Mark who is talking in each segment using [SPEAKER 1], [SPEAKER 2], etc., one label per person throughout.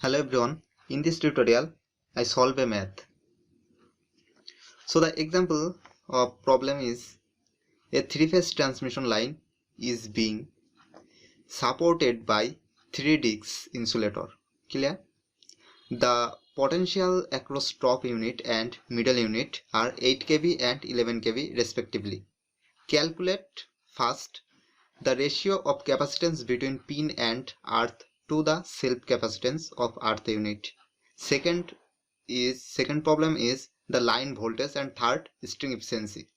[SPEAKER 1] Hello everyone, in this tutorial I solve a math. So the example of problem is a three-phase transmission line is being supported by 3 disc insulator. Clear? The potential across top unit and middle unit are 8 kV and 11 kV respectively. Calculate first the ratio of capacitance between pin and earth to the self-capacitance of earth unit. Second problem is the line voltage, and third string efficiency.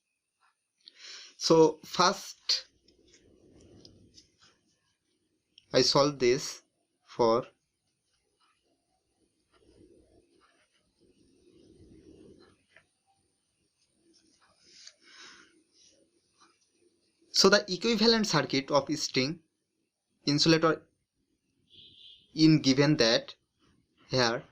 [SPEAKER 1] So first I solve this for the equivalent circuit of string insulator in given that here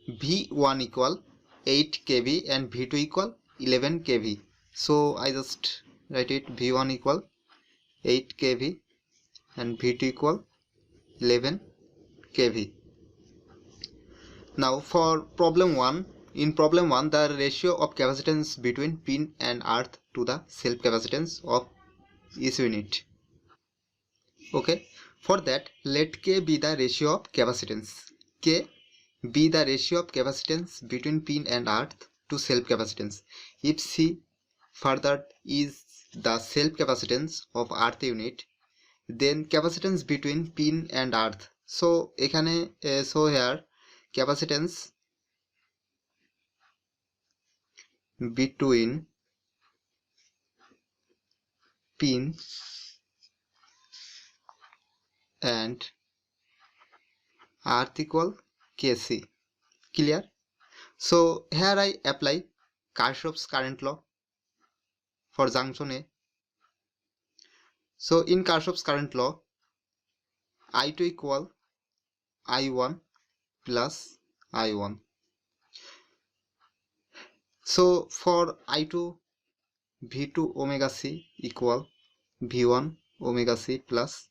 [SPEAKER 1] V1 equal 8 kV and V2 equal 11 kV. So I just write it V1 equal 8 kV and V2 equal 11 kV. Now for problem 1, in problem 1 the ratio of capacitance between pin and earth to the self capacitance of each unit. Okay, for that let K be the ratio of capacitance. K be the ratio of capacitance between pin and earth to self capacitance. If C further is the self capacitance of earth unit, then capacitance between pin and earth. So here capacitance between pin and earth equal Kc. Clear? So here I apply Kirchhoff's current law for junction A. So in Kirchhoff's current law, I2 equal I1 plus I1. So for I2, V2 omega C equal V1 omega C plus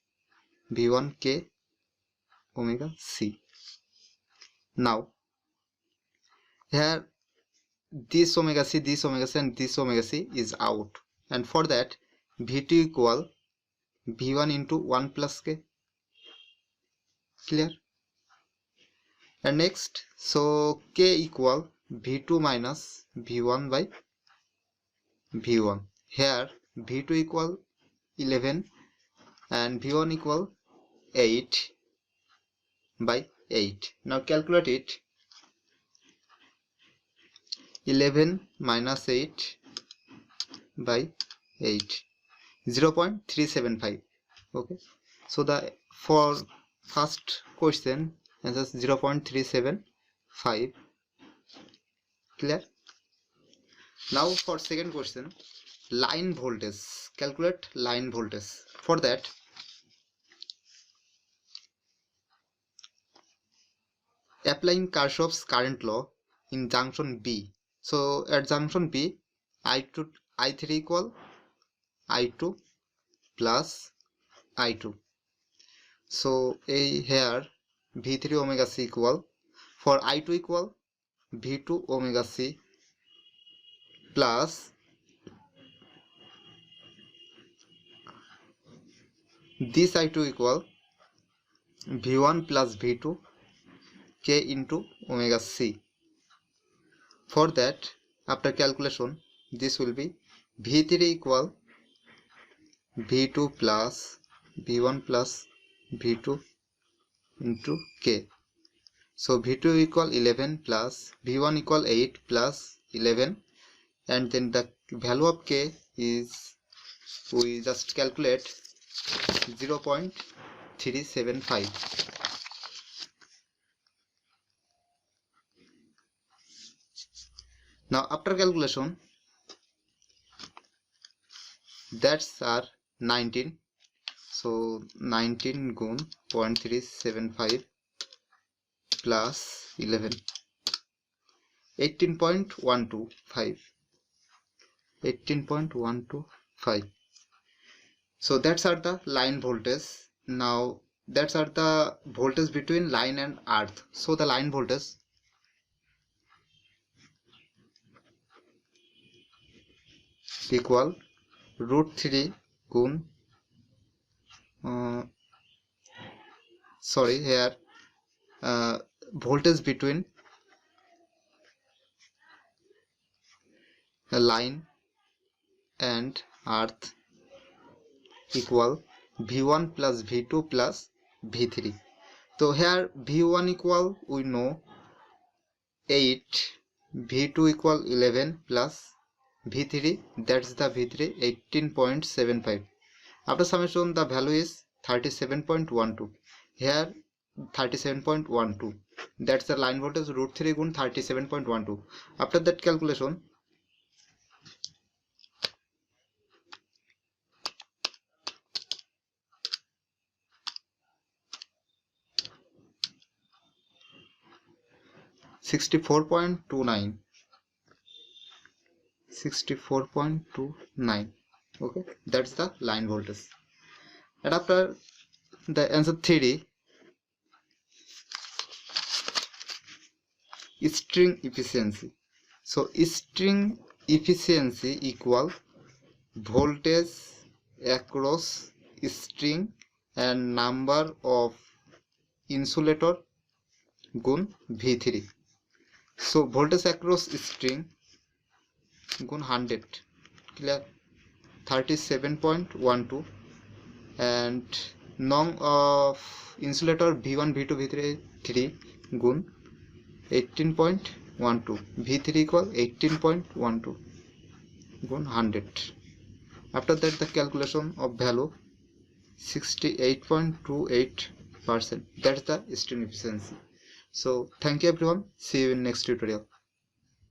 [SPEAKER 1] V1 K omega C. Now here this omega C and this omega C is out, and for that V2 equal V1 into 1 plus K. Clear? And next, so K equal V2 minus V1 by V1. Here V2 equal 11 and V1 equal 8 by 8. Now calculate it. 11 minus 8 by 8, 0.375. Okay, so the for first question answer is 0.375. Clear? Now for second question, line voltage. Calculate line voltage. For that applying Kirchhoff's current law in junction B. So at junction B, I3 equal I2 plus I2. So here V3 omega C equal, for I2 equal V2 omega C plus this I2 equal V1 plus V2 K into omega C. For that, after calculation, this will be V3 equal V2 plus V1 plus V2 into K. So V2 equal 11 plus V1 equal 8 plus 11, and then the value of K is, we just calculate 0.375. Now after calculation, that's are 19. So 19 gun 0.375 plus 11, 18.125. 18.125. So that's are the line voltage. Now That's are the voltage between line and earth. So the line voltage equal √3 गुण sorry, here voltage between a line and earth equal V1 plus V2 plus V3. So here V1 equal, we know 8, V2 equal 11 plus V3, that's the V3 18.75. After summation the value is 37.12. Here 37.12, that's the line voltage √3 गुण 37.12. After that calculation, $64.29. Okay, that's the line voltage. And after the answer 3D, string efficiency. So string efficiency equal voltage across string and number of insulator गुण V3. So voltage across string गुण 100, clear, 37.12, and number of insulator V1 V2 V3 3 गुण 18.12, V3 equal 18.12 गुण 100. After that the calculation of value 68.28%. That's the string efficiency. So thank you everyone. See you in next tutorial.